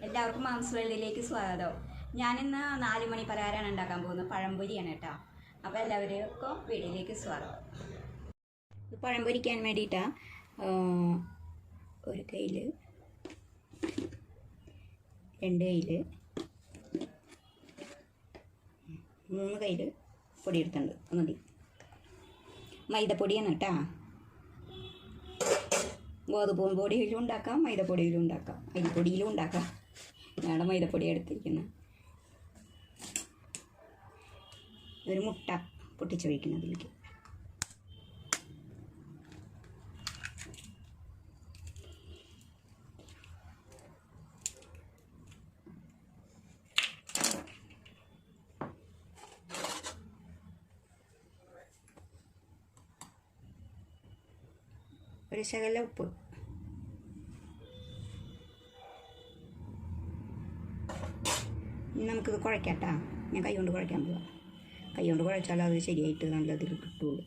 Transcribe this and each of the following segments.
എല്ലാവർക്കും മാംസ് വേൾഡിലേക്ക് സ്വാഗതം. ഞാനിന്ന് 4 മണി പലഹാരമാണ് ഉണ്ടാക്കാൻ പോകുന്നത്. പഴംപൊരിയാണ് കേട്ടോ. അപ്പോൾ എല്ലാവർക്കും വീഡിയോയിലേക്ക് സ്വാഗതം. പഴം പൊരിക്കാൻ വേണ്ടിയിട്ടാണ് ഒരു കയ്യിൽ 2 കയ്യിൽ 3 കയ്യിൽ പൊടി എടുത്തിട്ടുണ്ട്. മതി. മൈദപ്പൊടിയാണ് കേട്ടോ. ഗോതമ്പ് പൊടിയിലും ഉണ്ടാക്കാം, മൈദപ്പൊടിയിലും ഉണ്ടാക്കാം, അരിപ്പൊടിയിലും ഉണ്ടാക്കാം. ഞാനവിടെ മൈദപ്പൊടി എടുത്തിരിക്കുന്നത്. ഒരു മുട്ട പൊട്ടിച്ചൊഴിക്കുന്നതിലേക്ക്. ഒരു ശകല ഉപ്പ്. ഇനി നമുക്കിത് കുഴയ്ക്കാട്ടോ. ഞാൻ കൈ കൊണ്ട് കുഴയ്ക്കാൻ പോവാം. കൈ കൊണ്ട് കുഴച്ചാൽ അത് ശരിയായിട്ട് നല്ലതിൽ കിട്ടുള്ളൂ.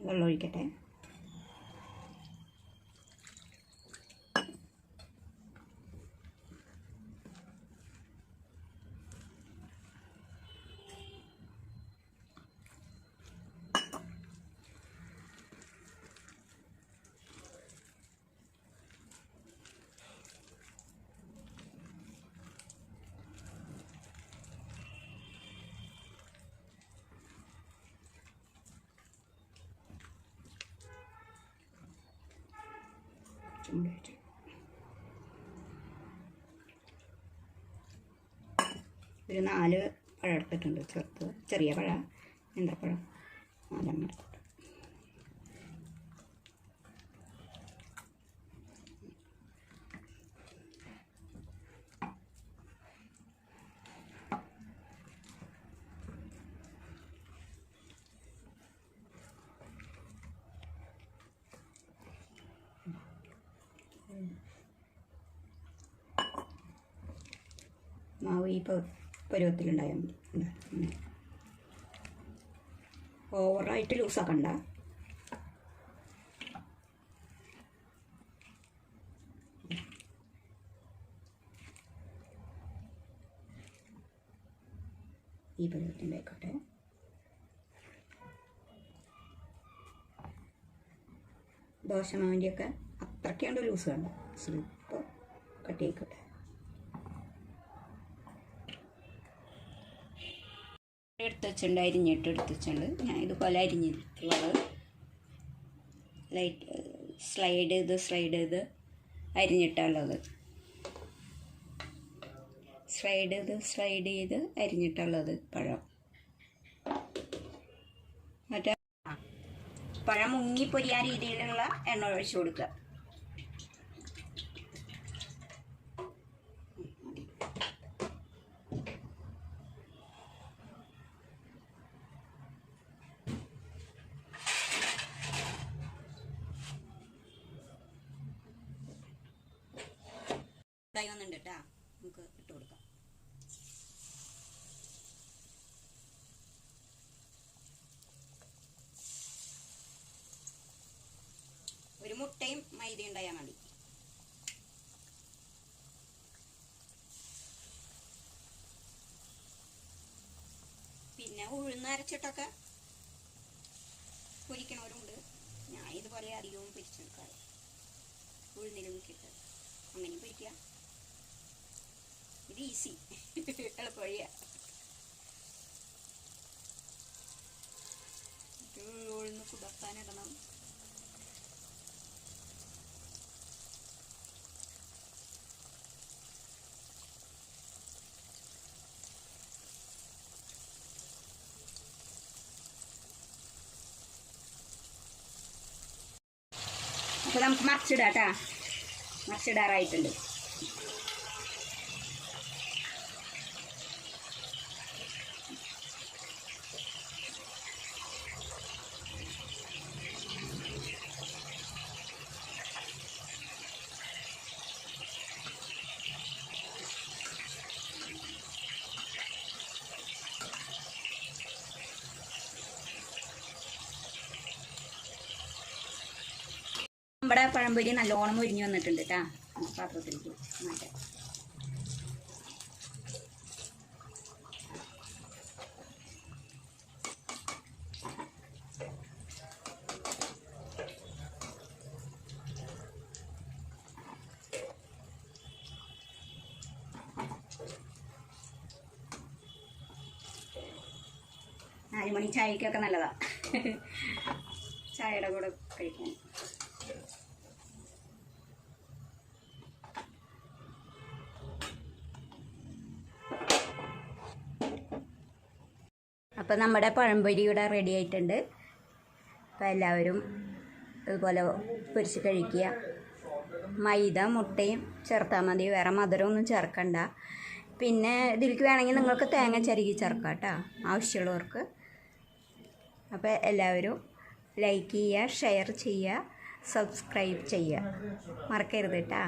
വെള്ളം ഒഴിക്കട്ടെ. ഒരു 4 പഴം എടുത്തിട്ടുണ്ട്. ചെറിയ പഴം, നേന്ത്രപ്പഴം 4 എടുത്തിട്ടുണ്ട്. മാവ് ഈ പരുവത്തിലുണ്ടായാൽ മതി. ഓവറായിട്ട് ലൂസാക്കണ്ട. ഈ പരുവത്തിലായിക്കോട്ടെ. ദോശമാവിൻ്റെയൊക്കെ അത്രയ്ക്കാണ്ട് ലൂസ് വേണ്ട. ഇപ്പോൾ കട്ടിയായിക്കോട്ടെ. എടുത്ത് വെച്ചിട്ടുണ്ട്, അരിഞ്ഞിട്ട് എടുത്ത് വെച്ചിട്ടുണ്ട്. ഞാൻ ഇതുപോലെ അരിഞ്ഞിട്ടുള്ളത് സ്ലൈഡ് ചെയ്ത് അരിഞ്ഞിട്ടുള്ളത്. സ്ലൈഡ് ചെയ്ത് അരിഞ്ഞിട്ടുള്ളത് പഴം. മറ്റേ പഴം മുങ്ങിപ്പൊരിയാൻ രീതിയിലുള്ള എണ്ണ ഒഴിച്ചു കൊടുക്കുക. വന്നിട്ടുണ്ട് കേട്ടോ. നമുക്ക് ഇട്ട് കൊടുക്കാം. ഒരു മുട്ടയും മൈദ ഉണ്ടായാൽ മതി. പിന്നെ ഉഴുന്ന് അരച്ചിട്ടൊക്കെ പൊരിക്കണവരുണ്ട്. ഞാൻ ഇതുപോലെ അധികവും പൊരിച്ചെടുക്കാറ്. ഉഴുന്നിലും മുക്കിയിട്ട് അങ്ങനെയും പൊരിക്കുക. ഇത് ഈസി, എളുപ്പവഴിയാ. ഉഴുന്ന് കുതിർത്താനിടണം. അപ്പോൾ നമുക്ക് മറിച്ചിടാം കേട്ടോ. മറിച്ചിടാറായിട്ടുണ്ട്. നമ്മുടെ പഴംപൊരി നല്ലോണം മുരിഞ്ഞ് വന്നിട്ടുണ്ട് കേട്ടോ. പാത്രത്തിലേക്ക് മാറ്റാം. നാലുമണി ചായക്കൊക്കെ നല്ലതാണ്, ചായയുടെ കൂടെ കഴിക്കാൻ. അപ്പോൾ നമ്മുടെ പഴംപൊരി ഇവിടെ റെഡി ആയിട്ടുണ്ട്. അപ്പോൾ എല്ലാവരും ഇതുപോലെ പൊരിച്ച് കഴിക്കുക. മൈദ മുട്ടയും ചേർത്താൽ മതി, വേറെ മധുരമൊന്നും ചേർക്കണ്ട. പിന്നെ ഇതിലേക്ക് വേണമെങ്കിൽ നിങ്ങൾക്ക് തേങ്ങ ചിരകി ചേർക്കാം കേട്ടോ, ആവശ്യമുള്ളവർക്ക്. അപ്പോൾ എല്ലാവരും ലൈക്ക് ചെയ്യുക, ഷെയർ ചെയ്യുക, സബ്സ്ക്രൈബ് ചെയ്യുക, മറക്കരുത് കേട്ടോ.